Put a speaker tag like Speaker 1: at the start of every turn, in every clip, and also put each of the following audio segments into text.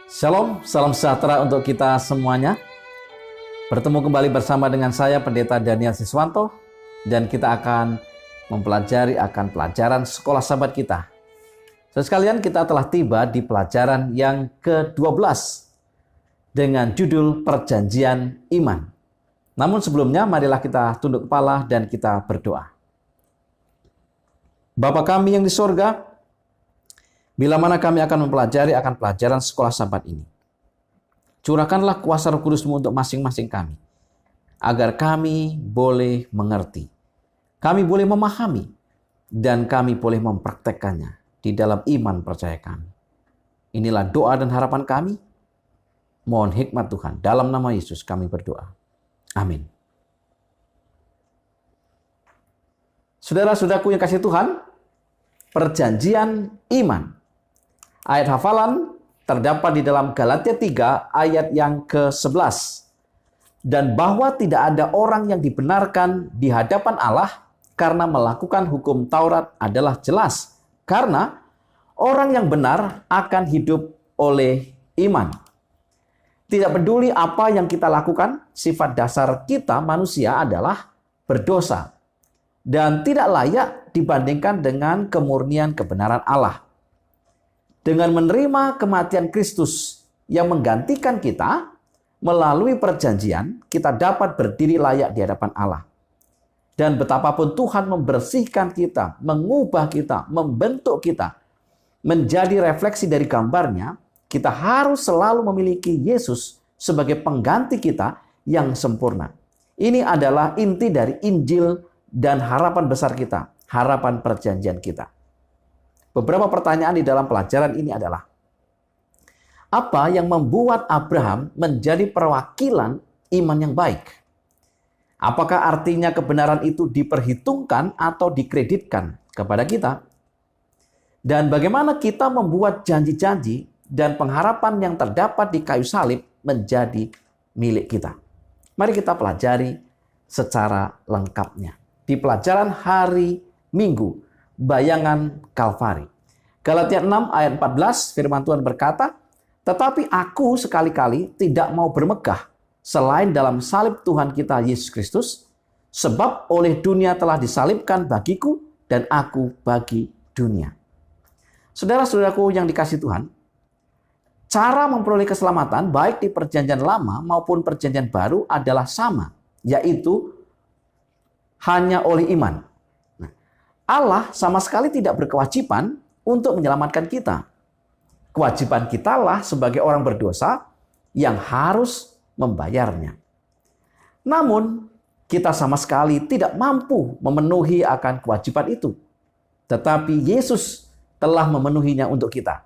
Speaker 1: Shalom, salam sejahtera untuk kita semuanya. Bertemu kembali bersama dengan saya, Pendeta Daniel Siswanto, dan kita akan mempelajari akan pelajaran sekolah sahabat kita. Saudara sekalian, kita telah tiba di pelajaran yang ke-12 dengan judul Perjanjian Iman. Namun sebelumnya, marilah kita tunduk kepala dan kita berdoa. Bapa kami yang di sorga, bila mana kami akan mempelajari akan pelajaran sekolah sahabat ini, curahkanlah kuasa Roh Kudus-Mu untuk masing-masing kami, agar kami boleh mengerti, kami boleh memahami, dan kami boleh mempraktekkannya di dalam iman percaya kami. Inilah doa dan harapan kami. Mohon hikmat Tuhan. Dalam nama Yesus kami berdoa. Amin. Saudara-saudaraku yang kasih Tuhan, perjanjian iman. Ayat hafalan terdapat di dalam Galatia 3 ayat yang ke-11. Dan bahwa tidak ada orang yang dibenarkan di hadapan Allah karena melakukan hukum Taurat adalah jelas. Karena orang yang benar akan hidup oleh iman. Tidak peduli apa yang kita lakukan, sifat dasar kita manusia adalah berdosa. Dan tidak layak dibandingkan dengan kemurnian kebenaran Allah. Dengan menerima kematian Kristus yang menggantikan kita, melalui perjanjian, kita dapat berdiri layak di hadapan Allah. Dan betapapun Tuhan membersihkan kita, mengubah kita, membentuk kita, menjadi refleksi dari gambarnya, kita harus selalu memiliki Yesus sebagai pengganti kita yang sempurna. Ini adalah inti dari Injil dan harapan besar kita, harapan perjanjian kita. Beberapa pertanyaan di dalam pelajaran ini adalah, apa yang membuat Abraham menjadi perwakilan iman yang baik? Apakah artinya kebenaran itu diperhitungkan atau dikreditkan kepada kita? Dan bagaimana kita membuat janji-janji dan pengharapan yang terdapat di kayu salib menjadi milik kita? Mari kita pelajari secara lengkapnya. Di pelajaran hari Minggu, bayangan Kalvari. Galatia 6 ayat 14, firman Tuhan berkata, tetapi aku sekali-kali tidak mau bermegah selain dalam salib Tuhan kita Yesus Kristus, sebab oleh dunia telah disalibkan bagiku dan aku bagi dunia. Saudara-saudaraku yang dikasihi Tuhan, cara memperoleh keselamatan baik di perjanjian lama maupun perjanjian baru adalah sama, yaitu hanya oleh iman. Allah sama sekali tidak berkewajiban untuk menyelamatkan kita. Kewajiban kitalah sebagai orang berdosa yang harus membayarnya. Namun, kita sama sekali tidak mampu memenuhi akan kewajiban itu. Tetapi Yesus telah memenuhinya untuk kita.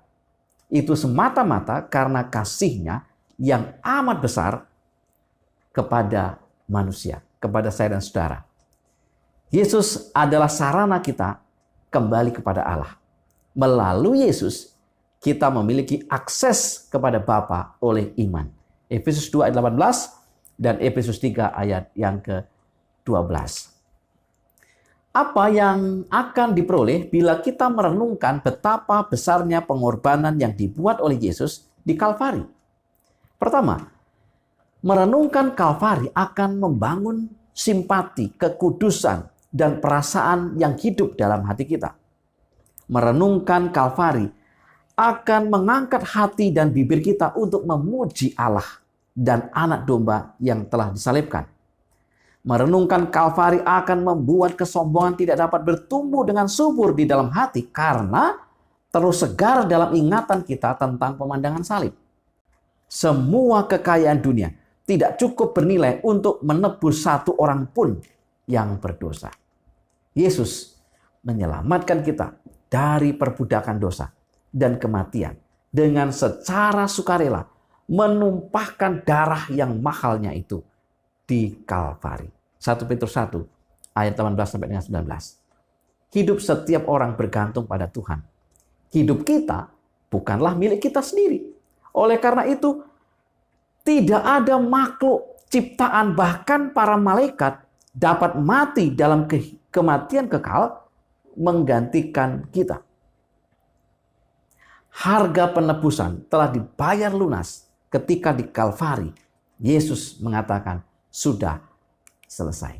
Speaker 1: Itu semata-mata karena kasih-Nya yang amat besar kepada manusia, kepada saya dan saudara. Yesus adalah sarana kita kembali kepada Allah. Melalui Yesus, kita memiliki akses kepada Bapa oleh iman. Efesus 2 ayat 18 dan Efesus 3 ayat yang ke-12. Apa yang akan diperoleh bila kita merenungkan betapa besarnya pengorbanan yang dibuat oleh Yesus di Kalvari? Pertama, merenungkan Kalvari akan membangun simpati, kekudusan, dan perasaan yang hidup dalam hati kita. Merenungkan Kalvari akan mengangkat hati dan bibir kita untuk memuji Allah dan anak domba yang telah disalibkan. Merenungkan Kalvari akan membuat kesombongan tidak dapat bertumbuh dengan subur di dalam hati karena terus segar dalam ingatan kita tentang pemandangan salib. Semua kekayaan dunia tidak cukup bernilai untuk menebus satu orang pun yang berdosa. Yesus menyelamatkan kita dari perbudakan dosa dan kematian dengan secara sukarela menumpahkan darah yang mahalnya itu di Kalvari. 1 Petrus 1 ayat 18 sampai dengan 19. Hidup setiap orang bergantung pada Tuhan. Hidup kita bukanlah milik kita sendiri. Oleh karena itu, tidak ada makhluk ciptaan bahkan para malaikat dapat mati dalam kematian kekal menggantikan kita. harga penebusan telah dibayar lunas ketika di Kalvari. Yesus mengatakan, sudah selesai.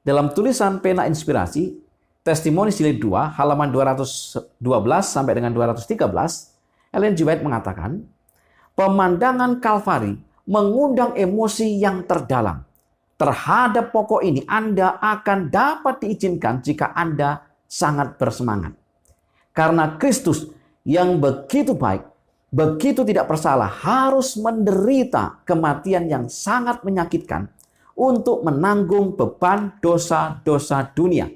Speaker 1: Dalam tulisan pena inspirasi, Testimoni Jilid 2, halaman 212 sampai dengan 213, Ellen G. White mengatakan, pemandangan Kalvari mengundang emosi yang terdalam. Terhadap pokok ini Anda akan dapat diizinkan jika Anda sangat bersemangat. Karena Kristus yang begitu baik, begitu tidak bersalah, harus menderita kematian yang sangat menyakitkan untuk menanggung beban dosa-dosa dunia.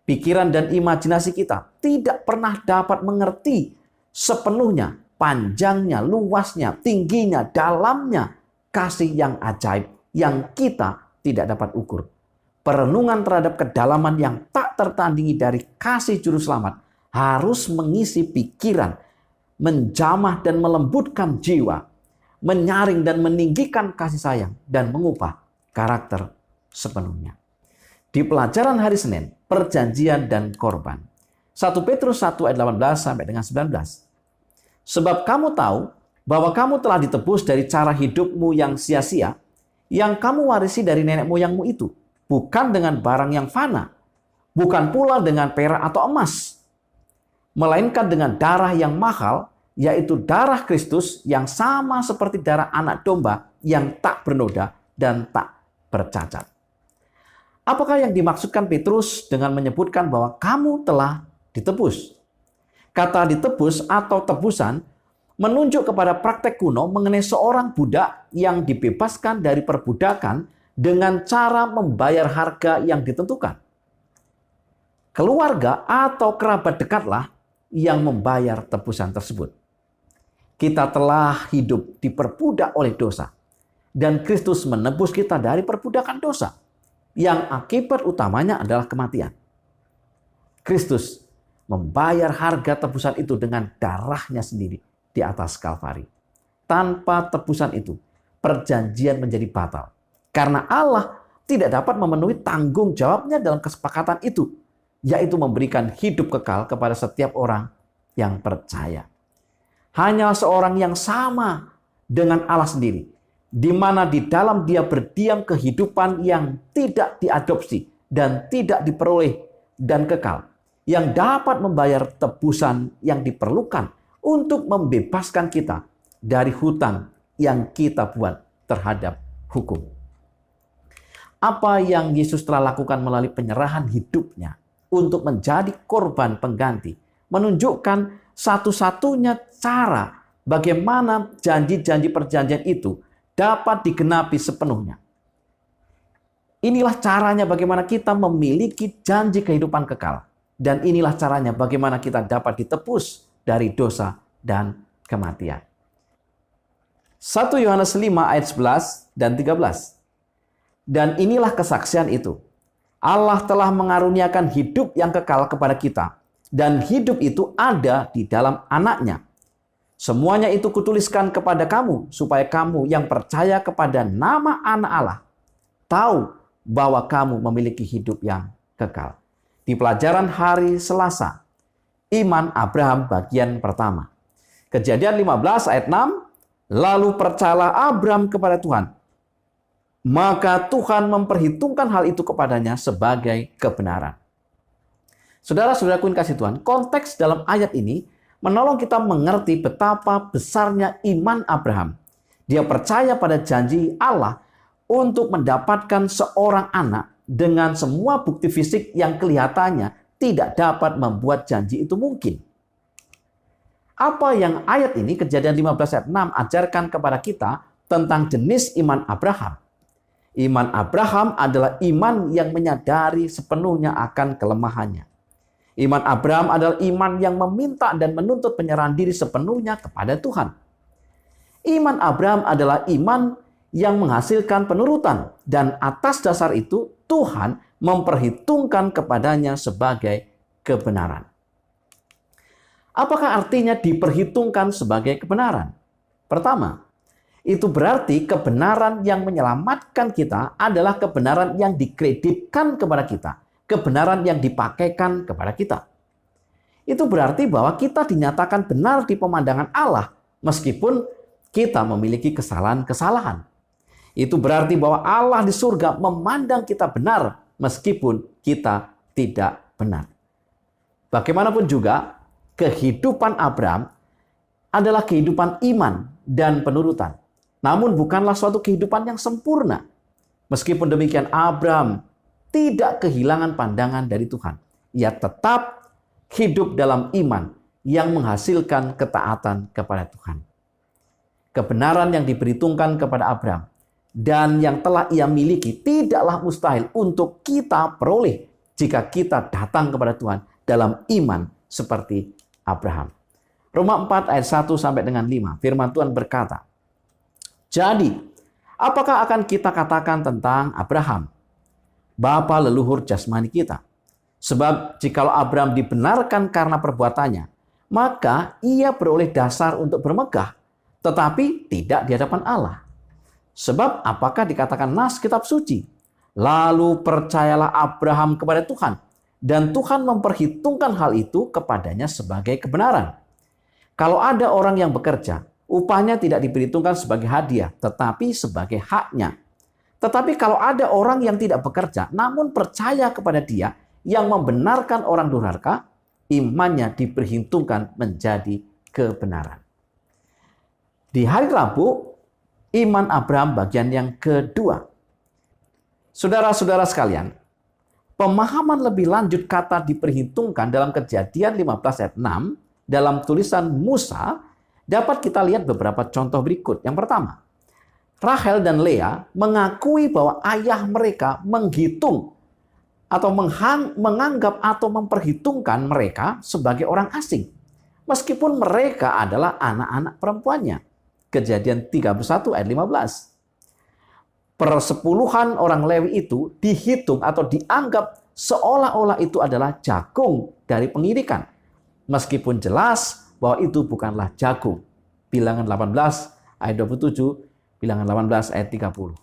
Speaker 1: Pikiran dan imajinasi kita tidak pernah dapat mengerti sepenuhnya, panjangnya, luasnya, tingginya, dalamnya kasih yang ajaib yang kita tidak dapat ukur. Perenungan terhadap kedalaman yang tak tertandingi dari kasih juru selamat harus mengisi pikiran, menjamah dan melembutkan jiwa, menyaring dan meninggikan kasih sayang, dan mengubah karakter sepenuhnya. Di pelajaran hari Senin, perjanjian dan korban. 1 Petrus 1 ayat 18 sampai dengan 19. Sebab kamu tahu bahwa kamu telah ditebus dari cara hidupmu yang sia-sia, yang kamu warisi dari nenek moyangmu itu, bukan dengan barang yang fana, bukan pula dengan perak atau emas, melainkan dengan darah yang mahal, yaitu darah Kristus yang sama seperti darah anak domba yang tak bernoda dan tak bercacat. Apakah yang dimaksudkan Petrus dengan menyebutkan bahwa kamu telah ditebus? Kata ditebus atau tebusan menunjuk kepada praktek kuno mengenai seorang budak yang dibebaskan dari perbudakan dengan cara membayar harga yang ditentukan. Keluarga atau kerabat dekatlah yang membayar tebusan tersebut. Kita telah hidup diperbudak oleh dosa, dan Kristus menebus kita dari perbudakan dosa, yang akibat utamanya adalah kematian. Kristus membayar harga tebusan itu dengan darahnya sendiri di atas Kalvari. Tanpa tebusan itu, perjanjian menjadi batal. Karena Allah tidak dapat memenuhi tanggung jawabnya dalam kesepakatan itu, yaitu memberikan hidup kekal kepada setiap orang yang percaya. Hanya seorang yang sama dengan Allah sendiri, di mana di dalam Dia berdiam kehidupan yang tidak diadopsi dan tidak diperoleh dan kekal, yang dapat membayar tebusan yang diperlukan untuk membebaskan kita dari hutang yang kita buat terhadap hukum. Apa yang Yesus telah lakukan melalui penyerahan hidupnya untuk menjadi korban pengganti menunjukkan satu-satunya cara bagaimana janji-janji perjanjian itu dapat digenapi sepenuhnya. Inilah caranya bagaimana kita memiliki janji kehidupan kekal. Dan inilah caranya bagaimana kita dapat ditebus dari dosa dan kematian. 1 Yohanes 5 ayat 11 dan 13. Dan inilah kesaksian itu. Allah telah mengaruniakan hidup yang kekal kepada kita. Dan hidup itu ada di dalam Anaknya. Semuanya itu kutuliskan kepada kamu, supaya kamu yang percaya kepada nama Anak Allah tahu bahwa kamu memiliki hidup yang kekal. Di pelajaran hari Selasa, iman Abraham bagian pertama. Kejadian 15 ayat 6, lalu percayalah Abraham kepada Tuhan. Maka Tuhan memperhitungkan hal itu kepadanya sebagai kebenaran. Saudara-saudaraku yang kasih Tuhan, konteks dalam ayat ini menolong kita mengerti betapa besarnya iman Abraham. Dia percaya pada janji Allah untuk mendapatkan seorang anak dengan semua bukti fisik yang kelihatannya tidak dapat membuat janji itu mungkin. Apa yang ayat ini, Kejadian 15 ayat 6, ajarkan kepada kita tentang jenis iman Abraham? Iman Abraham adalah iman yang menyadari sepenuhnya akan kelemahannya. Iman Abraham adalah iman yang meminta dan menuntut penyerahan diri sepenuhnya kepada Tuhan. Iman Abraham adalah iman yang menghasilkan penurutan, dan atas dasar itu Tuhan memperhitungkan kepadanya sebagai kebenaran. Apakah artinya diperhitungkan sebagai kebenaran? Pertama, itu berarti kebenaran yang menyelamatkan kita adalah kebenaran yang dikreditkan kepada kita, kebenaran yang dipakaikan kepada kita. itu berarti bahwa kita dinyatakan benar di pemandangan Allah meskipun kita memiliki kesalahan-kesalahan. Itu berarti bahwa Allah di surga memandang kita benar meskipun kita tidak benar. Bagaimanapun juga, kehidupan Abraham adalah kehidupan iman dan penurutan. Namun bukanlah suatu kehidupan yang sempurna. Meskipun demikian, Abraham tidak kehilangan pandangan dari Tuhan. Ia tetap hidup dalam iman yang menghasilkan ketaatan kepada Tuhan. Kebenaran yang diperhitungkan kepada Abraham dan yang telah ia miliki tidaklah mustahil untuk kita peroleh jika kita datang kepada Tuhan dalam iman seperti Abraham. Roma 4 ayat 1 sampai dengan 5. Firman Tuhan berkata, "Jadi, apakah akan kita katakan tentang Abraham, bapa leluhur jasmani kita? Sebab jikalau Abraham dibenarkan karena perbuatannya, maka ia beroleh dasar untuk bermegah, tetapi tidak di hadapan Allah. Sebab apakah dikatakan nas kitab suci? Lalu percayalah Abraham kepada Tuhan, dan Tuhan memperhitungkan hal itu kepadanya sebagai kebenaran. Kalau ada orang yang bekerja, upahnya tidak diperhitungkan sebagai hadiah, tetapi sebagai haknya. Tetapi kalau ada orang yang tidak bekerja, namun percaya kepada Dia yang membenarkan orang durhaka, imannya diperhitungkan menjadi kebenaran." Di hari Rabu, iman Abraham bagian yang kedua. Saudara-saudara sekalian, pemahaman lebih lanjut kata diperhitungkan dalam Kejadian 15 ayat 6 dalam tulisan Musa dapat kita lihat beberapa contoh berikut. Yang pertama, Rahel dan Lea mengakui bahwa ayah mereka menghitung atau menganggap atau memperhitungkan mereka sebagai orang asing, meskipun mereka adalah anak-anak perempuannya. Kejadian 31 ayat 15. Persepuluhan orang Lewi itu dihitung atau dianggap seolah-olah itu adalah jagung dari pengirikan, meskipun jelas bahwa itu bukanlah jagung. Bilangan 18 ayat 27, Bilangan 18 ayat 30.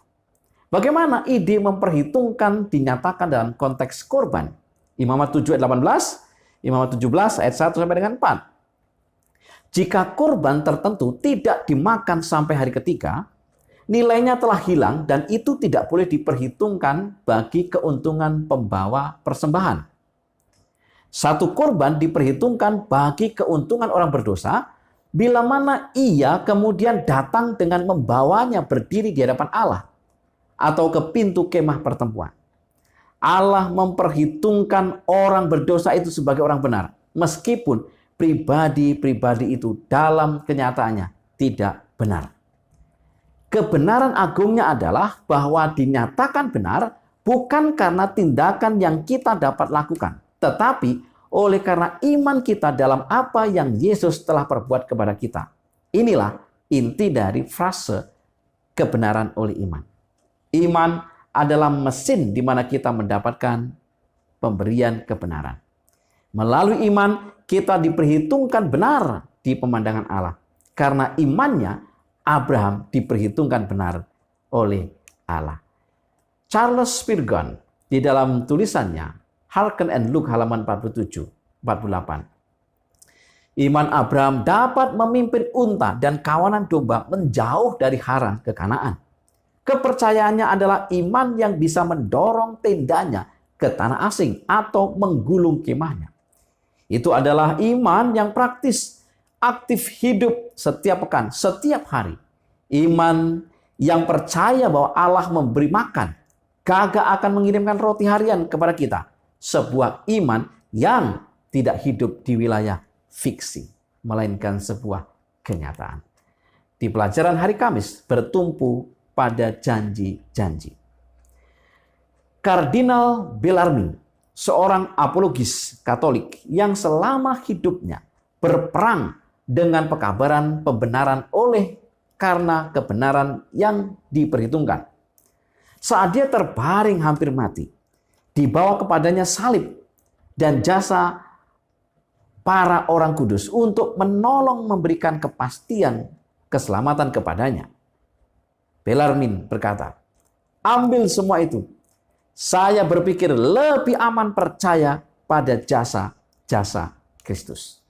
Speaker 1: Bagaimana ide memperhitungkan dinyatakan dalam konteks korban? Imamat 7 ayat 18, Imamat 17 ayat 1 sampai dengan 4. Jika korban tertentu tidak dimakan sampai hari ketiga, nilainya telah hilang dan itu tidak boleh diperhitungkan bagi keuntungan pembawa persembahan. Satu korban diperhitungkan bagi keuntungan orang berdosa bila mana ia kemudian datang dengan membawanya berdiri di hadapan Allah atau ke pintu kemah pertemuan. Allah memperhitungkan orang berdosa itu sebagai orang benar, meskipun pribadi-pribadi itu dalam kenyataannya tidak benar. Kebenaran agungnya adalah bahwa dinyatakan benar bukan karena tindakan yang kita dapat lakukan, tetapi oleh karena iman kita dalam apa yang Yesus telah perbuat kepada kita. Inilah inti dari frase kebenaran oleh iman. Iman adalah mesin di mana kita mendapatkan pemberian kebenaran. Melalui iman, kita diperhitungkan benar di pemandangan Allah. Karena imannya, Abraham diperhitungkan benar oleh Allah. Charles Spurgeon di dalam tulisannya, Hearken and Look halaman 47-48. Iman Abraham dapat memimpin unta dan kawanan domba menjauh dari Haran ke Kanaan. Kepercayaannya adalah iman yang bisa mendorong tendanya ke tanah asing atau menggulung kemahnya. Itu adalah iman yang praktis, aktif hidup setiap pekan, setiap hari. Iman yang percaya bahwa Allah memberi makan, gagak akan mengirimkan roti harian kepada kita. Sebuah iman yang tidak hidup di wilayah fiksi, melainkan sebuah kenyataan. Di pelajaran hari Kamis bertumpu pada janji-janji. Kardinal Bellarmine, seorang apologis Katolik yang selama hidupnya berperang dengan pekabaran pembenaran oleh karena kebenaran yang diperhitungkan. Saat dia terbaring hampir mati, dibawa kepadanya salib dan jasa para orang kudus untuk menolong memberikan kepastian keselamatan kepadanya. Bellarmine berkata, "Ambil semua itu. Saya berpikir lebih aman percaya pada jasa-jasa Kristus.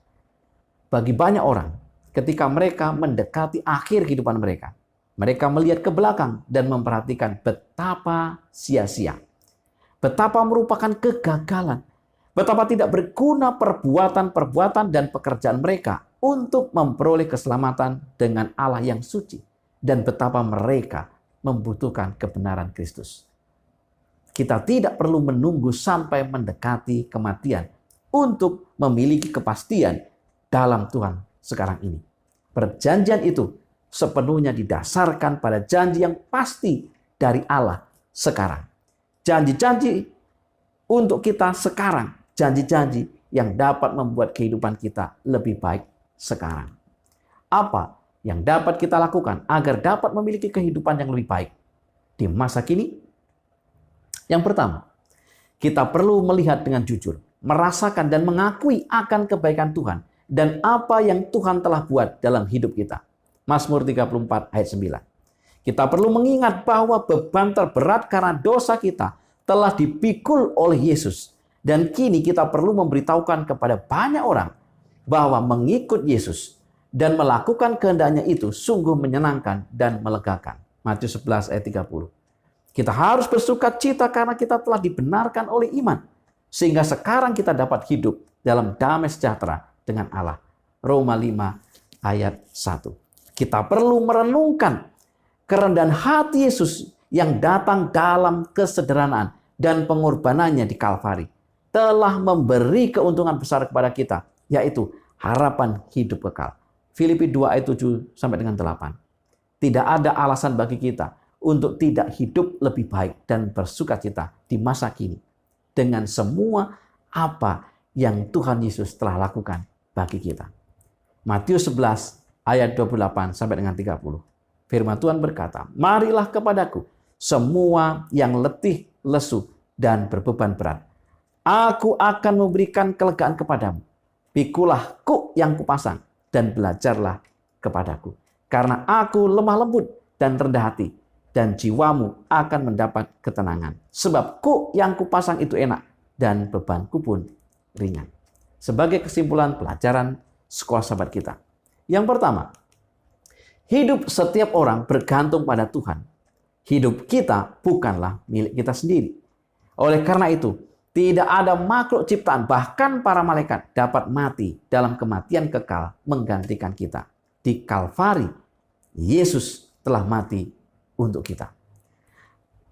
Speaker 1: Bagi banyak orang, ketika mereka mendekati akhir kehidupan mereka, mereka melihat ke belakang dan memperhatikan betapa sia-sia, betapa merupakan kegagalan, betapa tidak berguna perbuatan-perbuatan dan pekerjaan mereka untuk memperoleh keselamatan dengan Allah yang suci, dan betapa mereka membutuhkan kebenaran Kristus. Kita tidak perlu menunggu sampai mendekati kematian untuk memiliki kepastian dalam Tuhan sekarang ini. Perjanjian itu sepenuhnya didasarkan pada janji yang pasti dari Allah sekarang. Janji-janji untuk kita sekarang, janji-janji yang dapat membuat kehidupan kita lebih baik sekarang. Apa yang dapat kita lakukan agar dapat memiliki kehidupan yang lebih baik di masa kini? Yang pertama, kita perlu melihat dengan jujur, merasakan dan mengakui akan kebaikan Tuhan dan apa yang Tuhan telah buat dalam hidup kita. Mazmur 34 ayat 9. Kita perlu mengingat bahwa beban terberat karena dosa kita telah dipikul oleh Yesus. Dan kini kita perlu memberitahukan kepada banyak orang bahwa mengikut Yesus dan melakukan kehendaknya itu sungguh menyenangkan dan melegakan. Matius 11 ayat 30. Kita harus bersukacita karena kita telah dibenarkan oleh iman, sehingga sekarang kita dapat hidup dalam damai sejahtera dengan Allah. Roma 5 ayat 1. Kita perlu merenungkan kerendahan hati Yesus yang datang dalam kesederhanaan dan pengorbanannya di Kalvari telah memberi keuntungan besar kepada kita, yaitu harapan hidup kekal. Filipi 2 ayat 7 sampai dengan 8. Tidak ada alasan bagi kita untuk tidak hidup lebih baik dan bersukacita di masa kini dengan semua apa yang Tuhan Yesus telah lakukan bagi kita. Matius 11 ayat 28 sampai dengan 30. Firman Tuhan berkata, "Marilah kepadaku semua yang letih, lesu, dan berbeban berat. Aku akan memberikan kelegaan kepadamu. Pikulah kuk yang kupasang dan belajarlah kepadaku. Karena aku lemah lembut dan rendah hati, dan jiwamu akan mendapat ketenangan. Sebab kuk yang kupasang itu enak, dan bebanku pun ringan." Sebagai kesimpulan pelajaran sekolah sahabat kita. Yang pertama, hidup setiap orang bergantung pada Tuhan. Hidup kita bukanlah milik kita sendiri. Oleh karena itu, tidak ada makhluk ciptaan, bahkan para malaikat, dapat mati dalam kematian kekal menggantikan kita. Di Kalvari, Yesus telah mati untuk kita.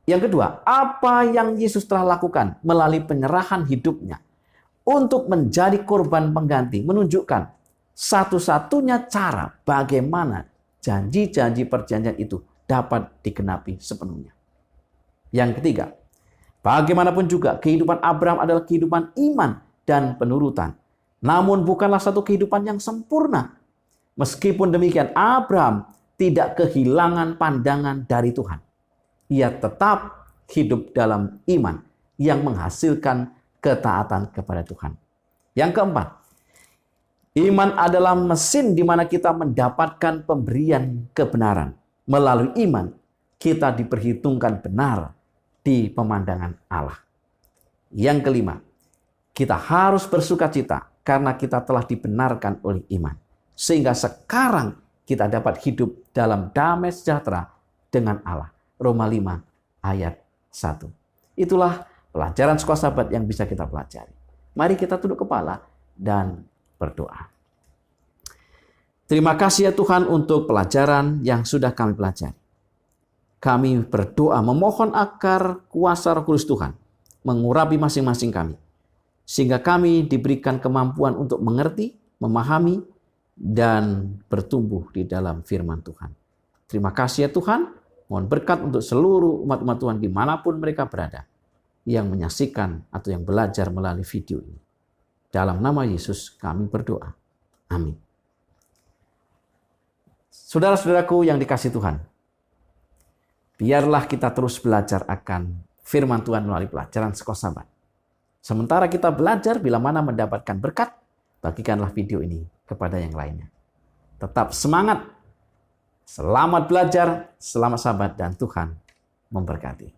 Speaker 1: Yang kedua, apa yang Yesus telah lakukan melalui penyerahan hidupnya untuk menjadi korban pengganti menunjukkan satu-satunya cara bagaimana janji-janji perjanjian itu dapat digenapi sepenuhnya. Yang ketiga, bagaimanapun juga kehidupan Abraham adalah kehidupan iman dan penurutan. Namun bukanlah satu kehidupan yang sempurna. Meskipun demikian, Abraham tidak kehilangan pandangan dari Tuhan. Ia tetap hidup dalam iman yang menghasilkan ketaatan kepada Tuhan. Yang keempat, iman adalah mesin di mana kita mendapatkan pemberian kebenaran. Melalui iman, kita diperhitungkan benar di pemandangan Allah. Yang kelima, kita harus bersukacita karena kita telah dibenarkan oleh iman. Sehingga sekarang kita dapat hidup dalam damai sejahtera dengan Allah. Roma 5 ayat 1. Itulah pelajaran sekolah sahabat yang bisa kita pelajari. Mari kita tunduk kepala dan berdoa. Terima kasih ya Tuhan untuk pelajaran yang sudah kami pelajari. Kami berdoa memohon agar kuasa Roh Kudus Tuhan mengurapi masing-masing kami. Sehingga kami diberikan kemampuan untuk mengerti, memahami, dan bertumbuh di dalam firman Tuhan. Terima kasih ya Tuhan. Mohon berkat untuk seluruh umat-umat Tuhan dimanapun mereka berada yang menyaksikan atau yang belajar melalui video ini. Dalam nama Yesus kami berdoa. Amin. Saudara-saudaraku yang dikasihi Tuhan, biarlah kita terus belajar akan firman Tuhan melalui pelajaran sekolah sahabat. Sementara kita belajar bila mana mendapatkan berkat, bagikanlah video ini kepada yang lainnya. Tetap semangat, selamat belajar, selamat sahabat, dan Tuhan memberkati.